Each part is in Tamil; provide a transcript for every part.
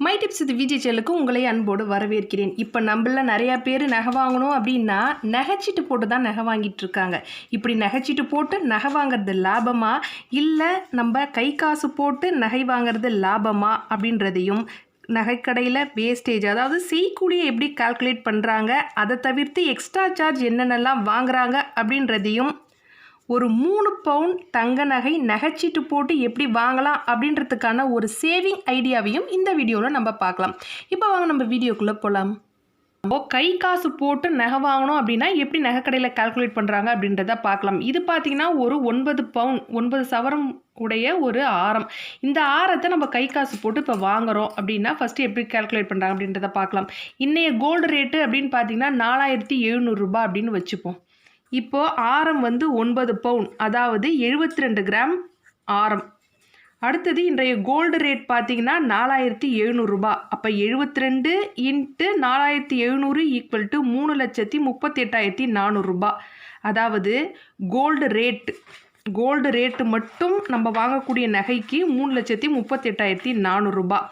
மை டிப்ஸ் இது விஜய் சேனலுக்கு உங்களை அன்போடு வரவேற்கிறேன். இப்போ நம்மள நிறையா பேர் நகை வாங்கணும் அப்படின்னா நகைச்சீட்டு போட்டு தான் நகை வாங்கிட்டு இருக்காங்க. இப்படி நகைச்சீட்டு போட்டு நகை வாங்குறது லாபமா இல்லை நம்ம கை காசு போட்டு நகை வாங்குறது லாபமா அப்படின்றதையும், நகைக்கடையில் வேஸ்டேஜ் அதாவது செய்கூலியை எப்படி கால்குலேட் பண்ணுறாங்க, அதை தவிர்த்து எக்ஸ்ட்ரா சார்ஜ் என்னென்னலாம் வாங்குறாங்க அப்படின்றதையும், ஒரு 3 பவுன் தங்க நகை நகைச்சீட்டு போட்டு எப்படி வாங்கலாம் அப்படின்றதுக்கான ஒரு சேவிங் ஐடியாவையும் இந்த வீடியோவில் நம்ம பார்க்கலாம். இப்போ வாங்க நம்ம வீடியோக்குள்ளே போகலாம். நம்ம கை காசு போட்டு நகை வாங்கணும் அப்படின்னா எப்படி நகைக்கடையில் கால்குலேட் பண்ணுறாங்க அப்படின்றத பார்க்கலாம். இது பார்த்திங்கன்னா ஒரு 9 பவுன் 9 சவரம் உடைய ஒரு ஆரம். இந்த ஆரத்தை நம்ம கை காசு போட்டு இப்போ வாங்குகிறோம் அப்படின்னா ஃபஸ்ட்டு எப்படி கால்குலேட் பண்ணுறாங்க அப்படின்றத பார்க்கலாம். இன்றைய கோல்டு ரேட்டு அப்படின்னு பார்த்தீங்கன்னா 4700 ரூபாய் அப்படின்னு வச்சுப்போம். இப்போது ஆரம் வந்து 9 பவுன், அதாவது 72 கிராம் ஆரம். அடுத்தது இன்றைய கோல்டு ரேட் பார்த்தீங்கன்னா 4700 ரூபாய். அப்போ 72 × 4700 ஈக்குவல் டு 3,38,400 ரூபாய். அதாவது கோல்டு ரேட்டு மட்டும் நம்ம வாங்கக்கூடிய நகைக்கு 3,38,400 ரூபாய்.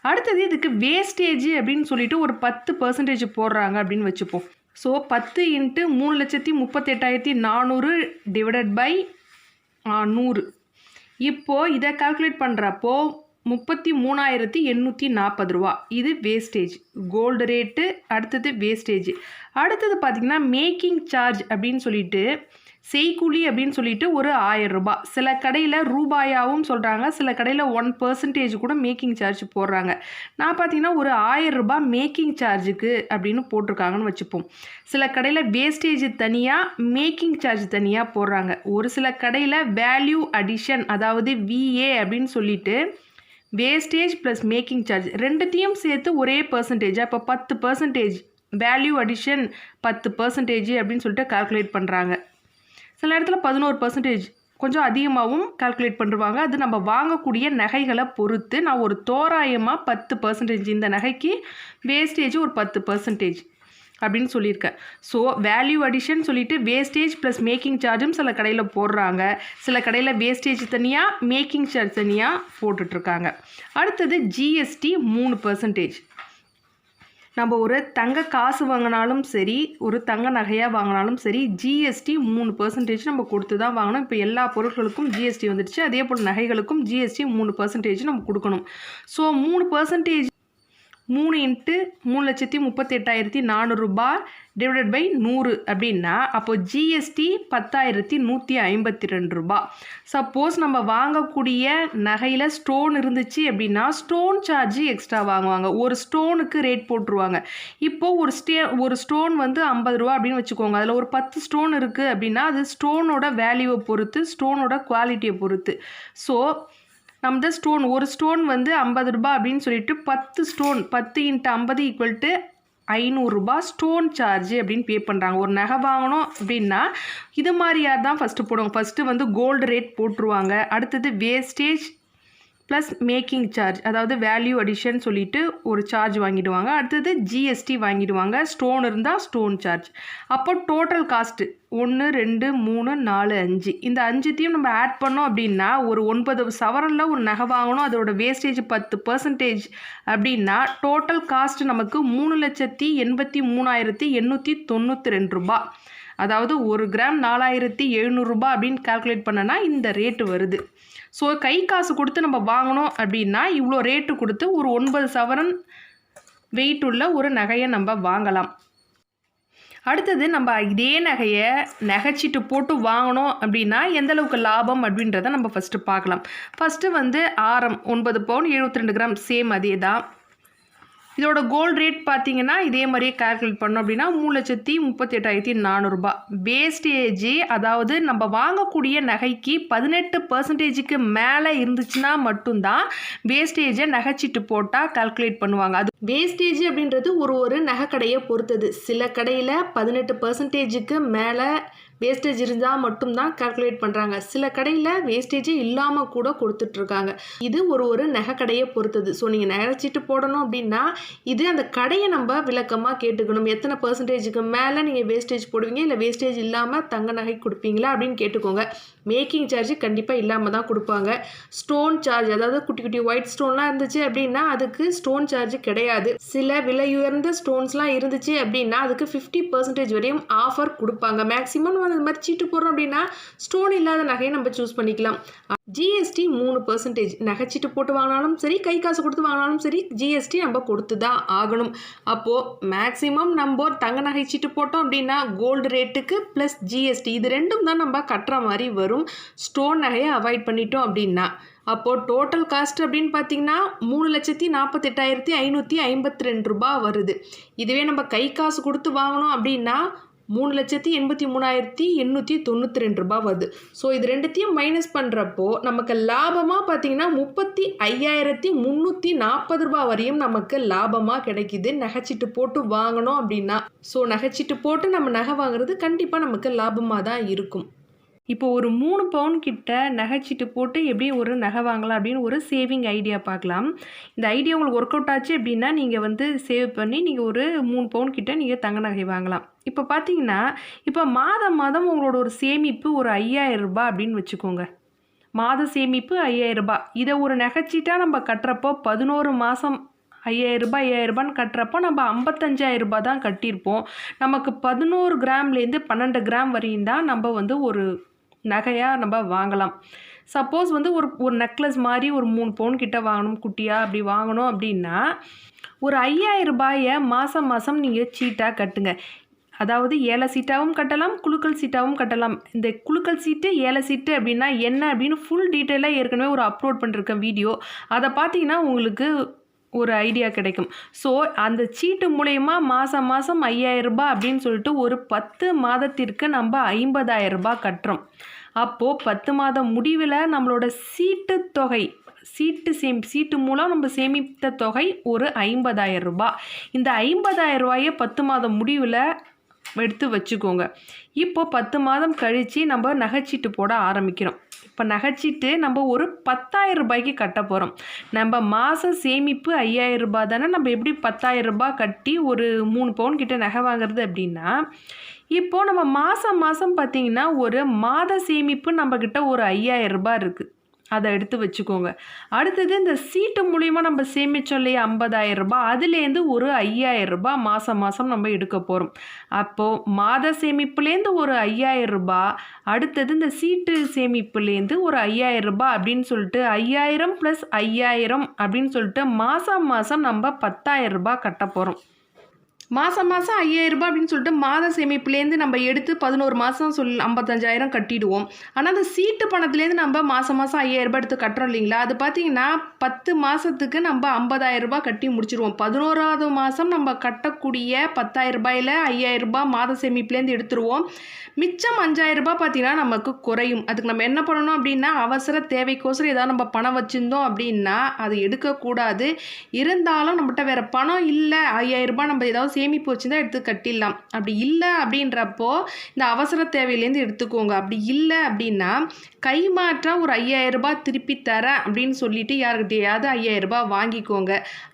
அடுத்தது இதுக்கு வேஸ்டேஜ் அப்படின்னு சொல்லிட்டு ஒரு 10% போடுறாங்க அப்படின்னு வச்சுப்போம். So 10 × 3,38,400 divided by 100. இப்போது இதை கால்குலேட் பண்ணுறப்போ 33,840 ரூபா. இது வேஸ்டேஜ் கோல்டு ரேட்டு. அடுத்தது வேஸ்டேஜ். அடுத்தது பார்த்திங்கன்னா மேக்கிங் சார்ஜ் அப்படின்னு சொல்லிட்டு செய்கூலி அப்படின்னு சொல்லிட்டு ஒரு 1000 ரூபாய். சில கடையில் ரூபாயாவும் சொல்கிறாங்க, சில கடையில் 1% கூட மேக்கிங் சார்ஜ் போடுறாங்க. நான் பார்த்தீங்கன்னா ஒரு 1000 ரூபாய் மேக்கிங் சார்ஜுக்கு அப்படின்னு போட்டிருக்காங்கன்னு வச்சுப்போம். சில கடையில் வேஸ்டேஜ் தனியாக மேக்கிங் சார்ஜ் தனியாக போடுறாங்க. ஒரு சில கடையில் வேல்யூ அடிஷன் அதாவது VA அப்படின்னு சொல்லிட்டு வேஸ்டேஜ் ப்ளஸ் மேக்கிங் சார்ஜ் ரெண்டுத்தையும் சேர்த்து ஒரே பர்சன்டேஜாக இப்போ 10% வேல்யூ அடிஷன் 10% அப்படின்னு சொல்லிட்டு கால்குலேட் பண்ணுறாங்க. சில இடத்துல 11% கொஞ்சம் அதிகமாகவும் கால்குலேட் பண்ணுவாங்க. அது நம்ம வாங்கக்கூடிய நகைகளை பொறுத்து. நான் ஒரு தோராயமாக 10% இந்த நகைக்கு வேஸ்டேஜ் ஒரு 10% அப்படின்னு சொல்லியிருக்கேன். ஸோ வேல்யூ அடிஷன் சொல்லிட்டு வேஸ்டேஜ் ப்ளஸ் மேக்கிங் சார்ஜும் சில கடையில் போடுறாங்க. சில கடையில் வேஸ்டேஜ் தனியாக மேக்கிங் சார்ஜ் தனியாக போட்டுட்ருக்காங்க. அடுத்தது GST 3%. நம்ம ஒரு தங்க காசு வாங்கினாலும் சரி, ஒரு தங்க நகையாக வாங்கினாலும் சரி, GST 3% நம்ம கொடுத்து தான் வாங்கணும். இப்போ எல்லா பொருட்களுக்கும் GST வந்துடுச்சு. அதே போல் நகைகளுக்கும் GST 3% நம்ம கொடுக்கணும். ஸோ 3% 3 × 3,38,400 ரூபாய் டிவைடட் பை 100 அப்படின்னா அப்போ GST 10,152 ரூபாய். சப்போஸ் நம்ம வாங்கக்கூடிய நகையில் ஸ்டோன் இருந்துச்சு அப்படின்னா ஸ்டோன் சார்ஜ் எக்ஸ்ட்ரா வாங்குவாங்க. ஒரு ஸ்டோனுக்கு ரேட் போட்டுருவாங்க. இப்போது ஒரு ஸ்டோன் வந்து 50 ரூபா அப்படின்னு வச்சுக்கோங்க. அதில் ஒரு 10 ஸ்டோன் இருக்குது அப்படின்னா அது ஸ்டோனோட வேல்யூவை பொறுத்து, ஸ்டோனோட குவாலிட்டியை பொறுத்து. ஸோ நம்ம ஒரு ஸ்டோன் வந்து 50 ரூபாய் அப்படின்னு சொல்லிட்டு 10 ஸ்டோன் 10 × 50 ஈக்குவல் டு 500 ரூபாய் ஸ்டோன் சார்ஜ் அப்படின்னு பே பண்ணுறாங்க. ஒரு நகை வாங்கணும் அப்படின்னா இது மாதிரியாக தான் ஃபஸ்ட்டு போடுவாங்க. ஃபஸ்ட்டு வந்து கோல்டு ரேட் போட்டுருவாங்க. அடுத்தது வேஸ்டேஜ் ப்ளஸ் மேக்கிங் சார்ஜ் அதாவது வேல்யூ அடிஷன் சொல்லிட்டு ஒரு சார்ஜ் வாங்கிடுவாங்க. அடுத்தது GST வாங்கிடுவாங்க. ஸ்டோன் இருந்தால் ஸ்டோன் சார்ஜ். அப்போ டோட்டல் காஸ்ட்டு 1 2 3 4 5 இந்த 5த்தையும் நம்ம ஆட் பண்ணோம் அப்படின்னா ஒரு 9 சவரனில் ஒரு நகை வாங்கணும். அதோட வேஸ்டேஜ் 10% அப்படின்னா டோட்டல் காஸ்ட் நமக்கு 3,83,892 ரூபாய். அதாவது 1 கிராம் 4700 ரூபாய் அப்படின்னு கால்குலேட் பண்ணனா இந்த ரேட்டு வருது. ஸோ கை காசு கொடுத்து நம்ம வாங்கணும் அப்படின்னா இவ்வளோ ரேட்டு கொடுத்து ஒரு 9 சவரன் வெயிட் உள்ள ஒரு நகையை நம்ம வாங்கலாம். அடுத்தது நம்ம இதே நகையை நகைச்சீட்டு போட்டு வாங்கணும் அப்படின்னா எந்தளவுக்கு லாபம் அப்படின்றத நம்ம ஃபஸ்ட்டு பார்க்கலாம். ஃபஸ்ட்டு வந்து ஆரம் 9 பவுன் 72 கிராம் சேம் அதே தான். இதோட கோல்டு ரேட் பார்த்தீங்கன்னா இதே மாதிரியே கால்குலேட் பண்ணோம் அப்படின்னா 3,38,400 ரூபாய். வேஸ்டேஜ் அதாவது நம்ம வாங்கக்கூடிய நகைக்கு 18%க்கு மேலே இருந்துச்சுன்னா மட்டும்தான் வேஸ்டேஜை நகைச்சீட்டு போட்டால் கால்குலேட் பண்ணுவாங்க. அது வேஸ்டேஜ் அப்படின்றது ஒரு நகைக்கடையை பொறுத்தது. சில கடையில் 18%க்கு மேலே வேஸ்டேஜ் இருந்தால் மட்டும்தான் கால்குலேட் பண்ணுறாங்க. சில கடையில் வேஸ்டேஜே இல்லாமல் கூட கொடுத்துட்ருக்காங்க. இது ஒரு நகைக்கடையை பொறுத்தது. ஸோ நீங்கள் நகைச்சீட்டு போடணும் அப்படின்னா இது அந்த கடையை நம்ம விளக்கமாக கேட்டுக்கணும். எத்தனை பர்சன்டேஜுக்கு மேலே நீங்கள் வேஸ்டேஜ் போடுவீங்க, இல்லை வேஸ்டேஜ் இல்லாமல் தங்க நகை கொடுப்பீங்களா அப்படின்னு கேட்டுக்கோங்க. மேக்கிங் சார்ஜ் கண்டிப்பாக இல்லாமல் தான் கொடுப்பாங்க. ஸ்டோன் சார்ஜ், அதாவது குட்டி குட்டி ஒயிட் ஸ்டோன்லாம் இருந்துச்சு அப்படின்னா அதுக்கு ஸ்டோன் சார்ஜ் கிடையாது. சில விலையுயர்ந்த ஸ்டோன்ஸ்லாம் இருந்துச்சு அப்படின்னா அதுக்கு 50% வரையும் ஆஃபர் கொடுப்பாங்க. மேக்ஸிமம் நம்ம அந்த மாதிரி சீட்டு போடுறோம் அப்படின்னா ஸ்டோன் இல்லாத நகையை நம்ம சூஸ் பண்ணிக்கலாம். ஜிஎஸ்டி 3%. நகைச்சீட்டு போட்டு வாங்கினாலும் சரி, கை காசு கொடுத்து வாங்கினாலும் சரி, ஜிஎஸ்டி நம்ம கொடுத்து தான் ஆகணும். அப்போது மேக்ஸிமம் நம்ம தங்க நகைச்சீட்டு போட்டோம் அப்படின்னா கோல்டு ரேட்டுக்கு ப்ளஸ் ஜிஎஸ்டி இது ரெண்டும் தான் நம்ம கட்டுற மாதிரி வரும். ஸ்டோன் நகையை அவாய்ட் பண்ணிட்டோம் அப்படின்னா அப்போது டோட்டல் காஸ்ட் அப்படின்னு பார்த்தீங்கன்னா 3,48,552 ரூபாய் வருது. இதுவே நம்ம கை காசு கொடுத்து வாங்கினோம் அப்படின்னா 3,83,892 ரூபாய் வருது. ஸோ இது ரெண்டுத்தையும் மைனஸ் பண்ணுறப்போ நமக்கு லாபமாக பார்த்தீங்கன்னா 35,340 ரூபாய் வரையும் நமக்கு லாபமாக கிடைக்கிது நகைச்சீட்டு போட்டு வாங்கணும் அப்படின்னா. ஸோ நகைச்சீட்டு போட்டு நம்ம நகை வாங்குறது கண்டிப்பாக நமக்கு லாபமாக தான் இருக்கும். இப்போ ஒரு 3 பவுன் கிட்ட நகைச்சீட்டு போட்டு எப்படி ஒரு நகை வாங்கலாம் அப்படின்னு ஒரு சேவிங் ஐடியா பார்க்கலாம். இந்த ஐடியா உங்களுக்கு ஒர்க் அவுட் ஆச்சு அப்படின்னா நீங்கள் வந்து சேவ் பண்ணி நீங்கள் ஒரு 3 பவுன் கிட்ட நீங்கள் தங்க நகை வாங்கலாம். இப்போ பார்த்தீங்கன்னா இப்போ மாதம் மாதம் உங்களோட ஒரு சேமிப்பு ஒரு 5,000 ரூபாய் அப்படின்னு வச்சுக்கோங்க. மாத சேமிப்பு 5,000 ரூபாய். இதை ஒரு நகைச்சீட்டாக நம்ம கட்டுறப்போ 11 மாதம் 5,000 ரூபான்னு கட்டுறப்போ நம்ம 55,000 ரூபாய் தான் கட்டியிருப்போம். நமக்கு 11 கிராம்லேருந்து 12 கிராம் வரையும் தான் நம்ம வந்து ஒரு நகையாக நம்ம வாங்கலாம். சப்போஸ் வந்து ஒரு நெக்லஸ் மாதிரி ஒரு 3 பவுன் கிட்ட வாங்கணும், குட்டியாக அப்படி வாங்கணும் அப்படின்னா ஒரு 5,000 ரூபாயை மாதம் மாதம் நீங்கள் சீட்டாக கட்டுங்க. அதாவது ஏல சீட்டாகவும் கட்டலாம், குலுக்கல் சீட்டாகவும் கட்டலாம். இந்த குலுக்கல் சீட்டு ஏல சீட்டு அப்படின்னா என்ன அப்படின்னு ஃபுல் டீட்டெயிலாக ஏற்கனவே ஒரு அப்லோட் பண்ணிருக்கேன் வீடியோ. அதை பார்த்தீங்கன்னா உங்களுக்கு ஒரு ஐடியா கிடைக்கும். ஸோ அந்த சீட்டு மூலயமா மாதம் மாதம் 5,000 ரூபாய் அப்படின்னு சொல்லிட்டு ஒரு 10 மாதத்திற்கு நம்ம 50,000 ரூபாய் கட்டுறோம். அப்போது 10 மாதம் முடிவில் நம்மளோட சீட்டு தொகை சீட்டு மூலம் நம்ம சேமித்த தொகை ஒரு 50,000 ரூபாய். இந்த 50,000 ரூபாயை 10 மாதம் முடிவில் எடுத்து வச்சுக்கோங்க. இப்போ 10 மாதம் கழித்து நம்ம நகைச்சீட்டு போட ஆரம்பிக்கிறோம். இப்போ நகைச்சீட்டு நம்ம ஒரு 10,000 ரூபாய்க்கு கட்ட போகிறோம். நம்ம மாத சேமிப்பு 5,000 ரூபாய் தானே, நம்ம எப்படி 10,000 ரூபாய் கட்டி ஒரு 3 பவுன் கிட்ட நகை வாங்குறது அப்படின்னா இப்போது நம்ம மாதம் பார்த்திங்கன்னா ஒரு மாத சேமிப்பு நம்மக்கிட்ட ஒரு 5,000 ரூபாய் இருக்குது. அதை எடுத்து வச்சுக்கோங்க. அடுத்தது இந்த சீட்டு மூலிமா நம்ம சேமித்தோம் இல்லையா 50,000 ரூபாய், அதுலேருந்து ஒரு 5,000 ரூபாய் மாதம் நம்ம எடுக்க போகிறோம். அப்போது மாத சேமிப்புலேருந்து ஒரு 5,000 ரூபாய், அடுத்தது இந்த சீட்டு சேமிப்புலேருந்து ஒரு 5,000 ரூபாய் அப்படின்னு சொல்லிட்டு 5,000 + 5,000 அப்படின்னு சொல்லிட்டு மாதம் நம்ம 10,000 ரூபாய் கட்ட போகிறோம். மாதம் 5,000 ரூபாய் அப்படின்னு சொல்லிட்டு மாத சேமிப்புலேருந்து நம்ம எடுத்து 11 மாதம் 55,000 கட்டிடுவோம். ஆனால் அந்த சீட்டு பணத்துலேருந்து நம்ம மாதம் 5,000 ரூபாய் எடுத்து கட்டுறோம் இல்லைங்களா, அது பார்த்திங்கன்னா 10 மாதத்துக்கு நம்ம 50,000 ரூபாய் கட்டி முடிச்சிடுவோம். 11வது மாதம் நம்ம கட்டக்கூடிய 10,000 ரூபாயில் 5,000 ரூபாய் மாத சேமிப்புலேருந்து எடுத்துருவோம். மிச்சம் 5,000 ரூபாய் பார்த்திங்கன்னா நமக்கு குறையும். அதுக்கு நம்ம என்ன பண்ணணும் அப்படின்னா அவசர தேவைக்கோசரம் ஏதாவது நம்ம பணம் வச்சுருந்தோம் அப்படின்னா அது எடுக்கக்கூடாது. இருந்தாலும் நம்மகிட்ட வேறு பணம் இல்லை, 5,000 ரூபாய் நம்ம ஏதாவது சேமிப்பு வச்சுருந்தா எடுத்து கட்டிடலாம். அப்படி இல்லை அப்படின்றப்போ இந்த அவசர தேவையிலேருந்து எடுத்துக்கோங்க. அப்படி இல்லை அப்படின்னா கைமாற்றா ஒரு 5,000 ரூபாய் திருப்பி தரேன் அப்படின்னு சொல்லிட்டு யார்கிட்டையாவது 5,000 ரூபாய் வாங்கிக்கோங்க.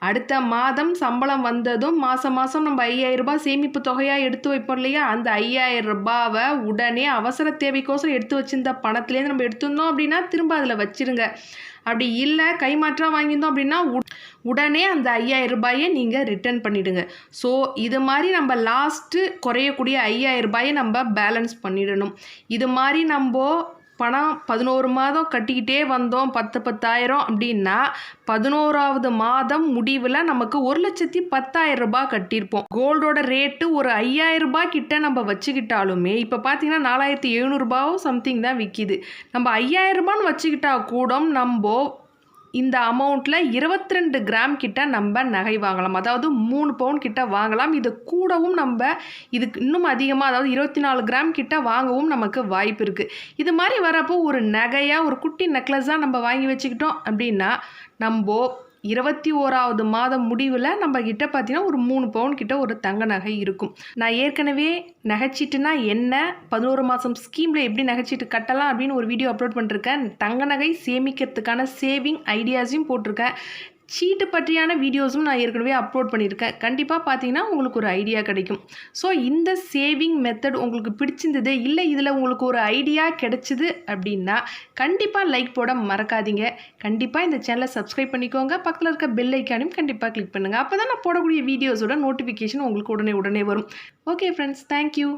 அடுத்த மாதம் சம்பளம் வந்ததும் மாதம் நம்ம 5,000 ரூபாய் சேமிப்பு தொகையாக எடுத்து வைப்போம் இல்லையா, அந்த 5,000 ரூபாவை உடனே அவசர தேவைக்கோசரம் எடுத்து வச்சிருந்த பணத்துலேருந்து நம்ம எடுத்துருந்தோம் அப்படின்னா திரும்ப அதில் வச்சிருங்க. அப்படி இல்லை கைமாற்றாக வாங்கியிருந்தோம் அப்படின்னா உடனே அந்த 5,000 ரூபாயை நீங்கள் ரிட்டர்ன் பண்ணிவிடுங்க. ஸோ இது மாதிரி நம்ம லாஸ்ட்டு குறையக்கூடிய 5,000 ரூபாயை நம்ம பேலன்ஸ் பண்ணிடணும். இது மாதிரி நம்ம பணம் 11 மாதம் கட்டிக்கிட்டே வந்தோம் 10,000 அப்படின்னா 11வது மாதம் முடிவில் நமக்கு 1,10,000 ரூபாய் கட்டியிருப்போம். கோல்டோட ரேட்டு ஒரு 5,000 ரூபாய் கிட்ட நம்ம வச்சுக்கிட்டாலுமே இப்போ பார்த்தீங்கன்னா 4,700 ரூபாயும் சம்திங் தான் விற்கிது. நம்ம 5,000 ரூபான்னு வச்சுக்கிட்டா கூட நம்ம இந்த அமௌண்ட்டில் 22 கிராம் கிட்ட நம்ம நகை வாங்கலாம். அதாவது 3 பவுன் கிட்ட வாங்கலாம். இது கூடவும் நம்ம இதுக்கு இன்னும் அதிகமாக அதாவது 24 கிராம் கிட்ட வாங்கவும் நமக்கு வாய்ப்பு இருக்குது. இது மாதிரி வரப்போ ஒரு நகையாக ஒரு குட்டி நெக்லஸாக நம்ம வாங்கி வச்சுக்கிட்டோம் அப்படின்னா நம்ம 21வது மாதம் முடிவில் நம்ம கிட்ட பார்த்தீங்கன்னா ஒரு 3 பவுன் கிட்ட ஒரு தங்க நகை இருக்கும். நான் ஏற்கனவே நகைச்சீட்டுனா என்ன, 11 மாதம் ஸ்கீமில் எப்படி நகைச்சீட்டு கட்டலாம் அப்படின்னு ஒரு வீடியோ அப்லோட் பண்ணிருக்கேன். தங்க நகை சேமிக்கிறதுக்கான சேவிங் ஐடியாஸையும் போட்டிருக்கேன். சீட்டு பற்றியான வீடியோஸும் நான் ஏற்கனவே அப்லோட் பண்ணியிருக்கேன். கண்டிப்பாக பார்த்தீங்கன்னா உங்களுக்கு ஒரு ஐடியா கிடைக்கும். ஸோ இந்த சேவிங் மெத்தட் உங்களுக்கு பிடிச்சிருந்தது, இல்லை இதில் உங்களுக்கு ஒரு ஐடியா கிடைச்சிது அப்படின்னா கண்டிப்பாக லைக் போட மறக்காதீங்க. கண்டிப்பாக இந்த சேனலை சப்ஸ்கிரைப் பண்ணிக்கோங்க. பக்கத்தில் இருக்க பெல் ஐக்கானையும் கண்டிப்பாக கிளிக் பண்ணுங்கள். அப்போ தான் நான் போடக்கூடிய வீடியோஸோட நோட்டிஃபிகேஷன் உங்களுக்கு உடனே வரும். Okay friends, thank you.